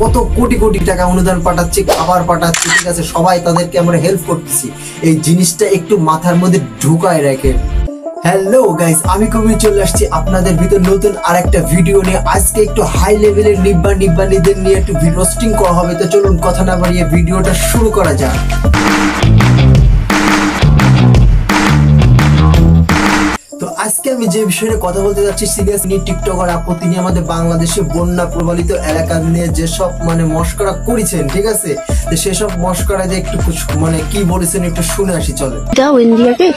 কত কোটি কোটি টাকা অনুদান পাঠাচ্ছি, খাবার পাঠাচ্ছি, ঠিক আছে, সবাই তাদেরকে আমরা হেল্প করতেছি। এই জিনিসটা একটু মাথার মধ্যে ঢুকায় রাখে। হ্যালো গাইস, আমি কবির চলে আসছি আপনাদের ভিতর নতুন আরেকটা ভিডিও নিয়ে। আজকে একটু হাই লেভেলের নিব্বাণীদের নিয়ে একটু রোস্টিং করা হবে। তো চলুন কথা না বাড়িয়ে ভিডিওটা শুরু করা যাক। তো আজকে আমি যে বিষয়ে কথা বলতে যাচ্ছি, সিরিয়াসলি টিকটকার আপু তিনি আমাদের বাংলাদেশে বন্যা প্রভাবিত এলাকা নিয়ে যেসব মস্করা করেছেন, ঠিক আছে, তো সেসব মস্করা যে একটু মানে কি বলেছেন একটু শুনে আসি। চলে দাও ইন্ডিয়াকে,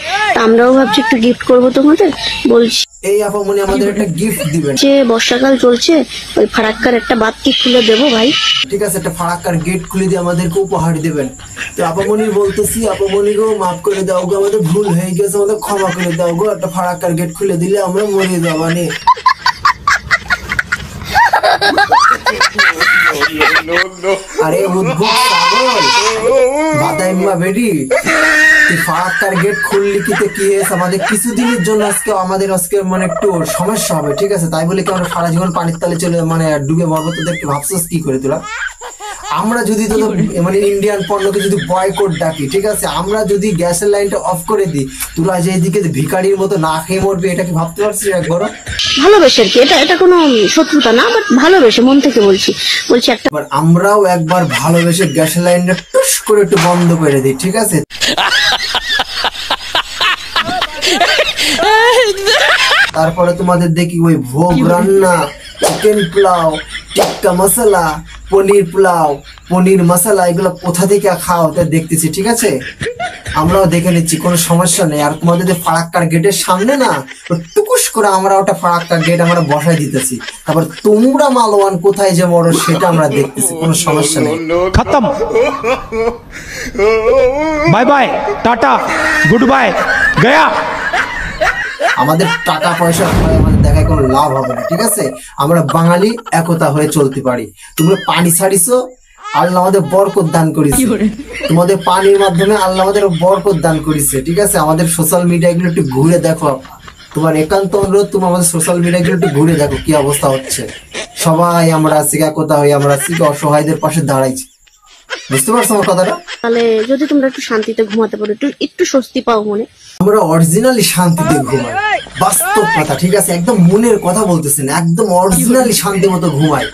আমরাও ভাবছি একটু গিফট করবো তোমাদের। বলছি এই আপামনি আমাদের একটা গিফট দিবেন। যে বর্ষাকাল চলছে, ওই ফারাক্কার একটা বাতি খুলে দেবো ভাই, ঠিক আছে, একটা ফারাক্কার গেট খুলে দিয়ে আমাদেরকে উপহার দিবেন। তো আপামনি বলতেছি, আপামনি গো মাফ করে দাও গো, আমাদের ভুল হয়ে গেছে, আমাদের ক্ষমা করে দাও গো। একটা ফারাক্কার গেট খুলে দিলে আমরা মরে যাবো মানে। আরে উদ্ভট পাগল বাদাইম্মা বেডি, তুই ফারাক্কার গেট খুললি কিতে কি হয়েছে? আমাদের কিছুদিনের জন্য আমাদের মানে একটু সমস্যা হবে, ঠিক আছে, তাই বলে কি আমরা সারা জীবন পানির তলে চলে ডুবে মরবো? তোদেরকে ভাবছিস কি করে তোরা? আমরা যদি ইন্ডিয়ান পণ্যকে যদি বয়কট ডাকি, ঠিক আছে, আমরা যদি গ্যাসের লাইনটা অফ করে দিই, তোরা যে এদিকে ভিখারির মতো না খেয়ে মরবে, এটা কি ভাবতে পারছিস একবার? ভালোবেসে আর কি, এটা কোনো শত্রুতা না, বাট ভালোবেসে মন থেকে বলছি একটা। আমরাও একবার ভালোবেসে গ্যাসের লাইনটা টুস করে একটু বন্ধ করে দিই, ঠিক আছে। তারপরে তোমাদের দেখি ওই ভোগ রান্না, চিকেন পোলাও, টিক্কা মশলা, পনির পোলাও, পনির মশলা, এগুলো কোথা থেকে খাও তা দেখতেছি, ঠিক আছে, আমরাও দেখে নিচ্ছি, কোনো সমস্যা নেই। আর তোমাদের যে ফারাক্কার গেটের সামনে না টুকুস করে আমরা ওটা ফারাক্কার গেট আমরা বসাই দিতেছি, তারপর তোমরা মালওয়ান কোথায় যে মরো সেটা আমরা দেখতেছি, কোনো সমস্যা নেই। খতম, bye bye, tata, good bye, Gaya. আমাদের টাকা পয়সা আমাদের দেখায় কোনো লাভ হবে না, ঠিক আছে, আমরা বাঙালি একতা হয়ে চলতে পারি। তোমরা পানি ছাড়িছো, আল্লাহ আমাদের বরকত দান করেছে, তোমাদের পানির মাধ্যমে আল্লাহ আমাদের বরকত দান করেছে, ঠিক আছে। আমাদের সোশ্যাল মিডিয়া গুলো একটু ঘুরে দেখো, তোমার একান্ত অনুরোধ, তুমি আমাদের সোশ্যাল মিডিয়া গুলো একটু ঘুরে দেখো কি অবস্থা হচ্ছে। সবাই আমরা আছি একতা হয়ে, আমরা আছি অসহায়দের পাশে দাঁড়াইছি, বুঝতে পারছো আমার কথাটা? তাহলে যদি তোমরা একটু শান্তিতে ঘুমাতে পারো, একটু স্বস্তি পাও মনে। আমরা অরিজিনালি শান্তিতে ঘুমাই, বাস্তব কথা, ঠিক আছে, একদম মনের কথা বলতেছেন, একদম অরিজিনালি শান্তি মতো ঘুমাই।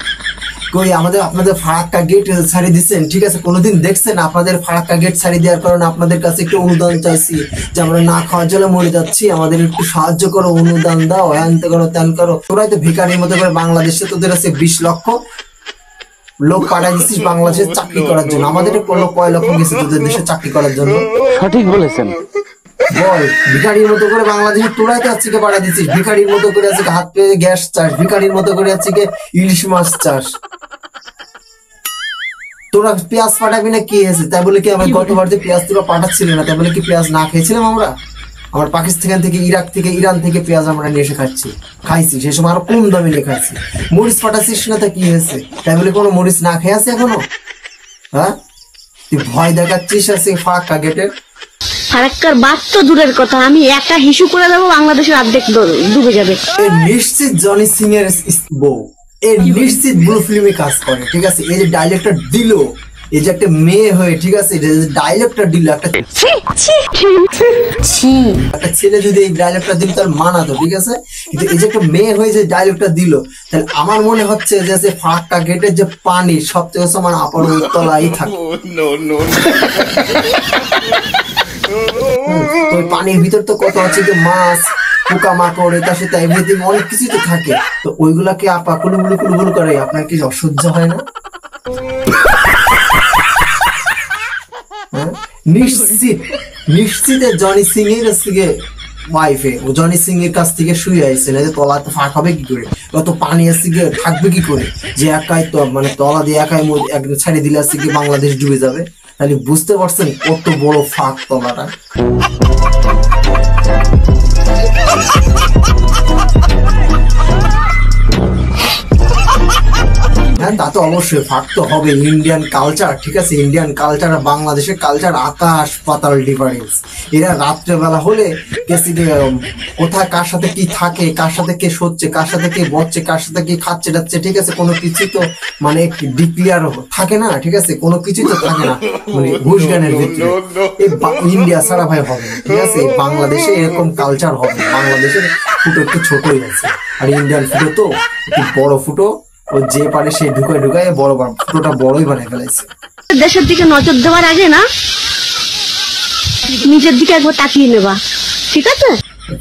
কই আপনাদের ফারাক্কা গেট ছাড়িয়ে দিচ্ছেন, ঠিক আছে, কোনোদিন দেখছেন আপনাদের ফারাক্কা গেট ছাড়িয়ে দেওয়ার কারণে আপনাদের কাছে একটু অনুদান চাইছি যে আমরা না খাওয়ার জন্য মরে যাচ্ছি, আমাদের একটু সাহায্য করো, অনুদান দাও, হ্যান করো ত্যান করো। তোরাই তো ভিখারির মতো করে বাংলাদেশে তোদের আছে 20 লক্ষ লোক পাঠাই দিচ্ছিস বাংলাদেশে চাকরি করার জন্য, আমাদের কয় লক্ষ গেছে তোদের দেশে চাকরি করার জন্য? সঠিক বলেছেন। বল, ভিখারির মতো করে বাংলাদেশে তোরাই তো আজকে পাঠা দিচ্ছিস, ভিখারির মতো করে আজকে হাত পেয়ে গ্যাস চাষ, ভিখারির মতো করে আজকে ইলিশ মাছ চাষ। তোরা পেঁয়াজ পাঠাবি না কি হয়েছে? তাই বলে কি আমার গতবার যে পেঁয়াজ তোরা পাঠাচ্ছিল না, তাই বলে কি পেঁয়াজ না খেয়েছিলাম আমরা? আমার পাকিস্তান থেকে, ইরাক থেকে, ইরান থেকে পেঁয়াজ আমরা নিয়ে এসে খাইছি, সে সময় আরো কম দামে নিয়ে খাচ্ছি। মরিচ পাঠাচ্ছিস না, তা কি হয়েছে? তাই বলে কোনো মরিচ না খেয়ে আছে এখনো? হ্যাঁ, তুই ভয় দেখাচ্ছিস আছে ফারাক্কা গেটের? ফারাক্কার বাদ তো দূরের কথা, আমি একটা হিসু করে দেবো, বাংলাদেশের অর্ধেক ডুবে যাবে। নিশ্চিত জনি সিং এর বউ, এর নিশ্চিত ব্লু ফিল্মে কাজ করে, ঠিক আছে। এই যে ডাইরেক্টর দিল, এই যে একটা মেয়ে হয়ে, ঠিক আছে, ডাইরেক্টর দিল, একটা ছেলে যদি এই ডাইরেক্টর দিল তার মানাতো, ঠিক আছে, কিন্তু এই যে একটা মেয়ে হয়ে যে ডাইরেক্টর দিল, তাহলে আমার মনে হচ্ছে যে ফারাক্কা গেটের যে পানি সব থেকে সমান আপার তলাই থাকে। তো পানির ভিতর তো কত আছে যে মাছ, পোকা মাকড়, এটা সেটা এভরিথিং অনেক কিছু তো থাকে, তো ওইগুলাকে আপা কুলুগুলু করে, আপনার কি অসহ্য হয় না? নিশ্চিত জনি সিং এর থেকে ওয়াইফে, ও জনি সিং এর কাছ থেকে শুয়ে আইছে, না যে তলা তো ফাঁক হবে কি করে, কত পানি আসছে গিয়ে থাকবে কি করে, যে একাই তো তলা দিয়ে একাই একদম ছাড়িয়ে দিলে আসছে কি বাংলাদেশ ডুবে যাবে? তাহলে বুঝতে পারছেন কত বড় ফাঁক তলাটা। হ্যাঁ, তা তো অবশ্যই ফাঁক তো হবে। ইন্ডিয়ান কালচার, ঠিক আছে, ইন্ডিয়ান কালচার আর বাংলাদেশের কালচার আকাশ পাতাল ডিফারেন্স। এরা রাত্রেবেলা হলে কোথায় কার সাথে কি থাকে, কার সাথে কে শোচ্ছে, কার সাথে কে বসছে, কার সাথে কি খাচ্ছে যাচ্ছে, ঠিক আছে, কোনো কিছু তো মানে ডিক্লিয়ার থাকে না, ঠিক আছে, কোনো কিছু তো থাকে না মানে ঘুষ জ্ঞানের ভিতরে। ইন্ডিয়া ছাড়া ভাই হবে না, ঠিক আছে, বাংলাদেশে এরকম কালচার হবে। বাংলাদেশের ফুটো একটু ছোটই আছে, আর ইন্ডিয়ান ফুটো তো একটু বড় ফুটো, ও যে পারে সে ঢুকায় বড় ফুটোটা বড়ই বানায় ফেলাইছে। দেশের দিকে নজর দেওয়ার আগে না নিজের দিকে একবার তাকিয়ে নেবা, ঠিক আছে?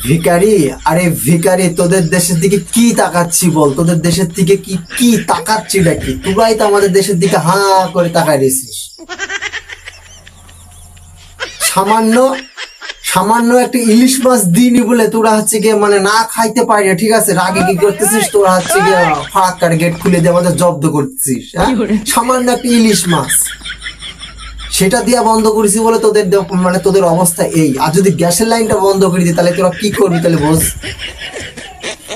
ভিখারি, আরে ভিখারি, তোদের দেশের দিকে কি তাকাচ্ছি বল? তোদের দেশের দিকে কি তাকাচ্ছি নাকি? তোরাই তো আমাদের দেশের দিকে হা করে তাকায় দিয়েছিস। সামান্য একটা ইলিশ মাছ দিইনি বলে তোরা হচ্ছে গিয়ে মানে না খাইতে পারি, ঠিক আছে, রাগে কি করতেছিস? তোরা হচ্ছে গিয়ে ফারাক্কার গেট খুলে দিয়ে আমাদের জব্দ করতেছিস। সামান্য একটা ইলিশ মাছ সেটা দিয়া বন্ধ করেছি বলে তোদের মানে তোদের অবস্থা এই। আর যদি গ্যাসের লাইনটা বন্ধ করে দিই তাহলে তোরা কি করবি তাহলে বোঝ।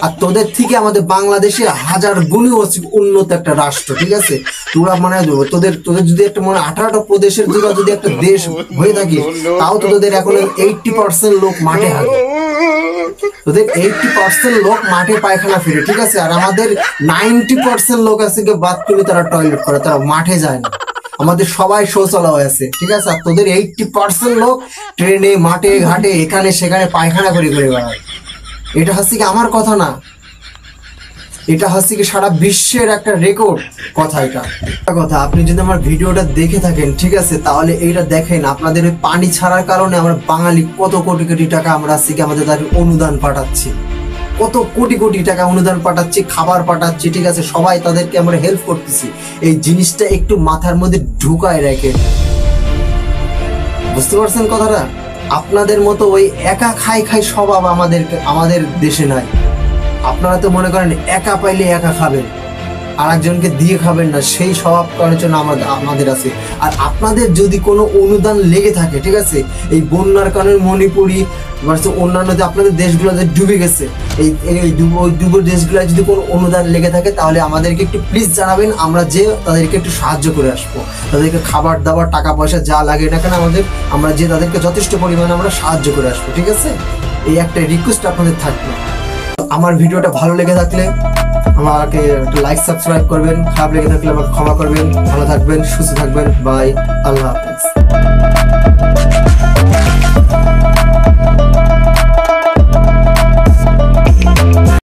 আর তোদের থেকে আমাদের বাংলাদেশে হাজার গুণে উন্নত একটা রাষ্ট্র, ঠিক আছে। তোরা মানে তোদের যদি একটা মানে 18টা প্রদেশের তোরা যদি একটা দেশ হয়ে থাকিস, তাও তোদের এখন 80% লোক মাঠে হাঁটে, তোদের 80% লোক মাঠে পায়খানা ফিরে, ঠিক আছে। আর আমাদের 90% লোক আছে কি বাথরুমে তারা টয়লেট করে, তারা মাঠে যায় না। আমাদের সবাই শৌচালয় আছে, ঠিক আছে। আর তোদের 80% লোক ট্রেনে, মাঠে ঘাটে, এখানে সেখানে পায়খানা করে বেড়ায়। এটা হচ্ছে কি আমার কথা না, এটা হচ্ছে কি সারা বিশ্বের একটা রেকর্ড কথা। এটা কথা আপনি যদি আমার ভিডিওটা দেখে থাকেন, ঠিক আছে, তাহলে এইটা দেখেন। আপনাদের ওই পানি ছাড়ার কারণে আমরা বাঙালি কত কোটি কোটি টাকা আমরা আজকে আমাদের তাদের অনুদান পাঠাচ্ছি, কত কোটি কোটি টাকা অনুদান পাঠাচ্ছি, খাবার পাঠাচ্ছি, ঠিক আছে, সবাই তাদেরকে আমরা হেল্প করতেছি। এই জিনিসটা একটু মাথার মধ্যে ঢুকায় রাখেন, বুঝতে পারছেন কথাটা? আপনাদের মতো ওই একা খাই স্বভাব আমাদের দেশে নাই। আপনারা তো মনে করেন একা পাইলে একা খাবেন, আর একজনকে দিয়ে খাবেন না, সেই স্বভাব করার জন্য আমাদের আছে। আর আপনাদের যদি কোনো অনুদান লেগে থাকে, ঠিক আছে, এই বন্যার কারণে মণিপুরি অন্যান্য যে আপনাদের দেশগুলো যে ডুবে গেছে, এই ডুবো দেশগুলো যদি কোনো অনুদান লেগে থাকে, তাহলে আমাদেরকে একটু প্লিজ জানাবেন। আমরা যে তাদেরকে একটু সাহায্য করে আসবো, তাদেরকে খাবার দাবার টাকা পয়সা যা লাগে না কেন আমরা যে তাদেরকে যথেষ্ট পরিমাণে আমরা সাহায্য করে আসবো, ঠিক আছে। এই একটা রিকোয়েস্ট আপনাদের থাকবে। আমার ভিডিওটা ভালো লেগে থাকলে আমাকে একটু লাইক সাবস্ক্রাইব করবেন, খারাপ লেগে থাকলে আমাকে ক্ষমা করবেন। ভালো থাকবেন, সুস্থ থাকবেন, বাই, আল্লাহ হাফেজ।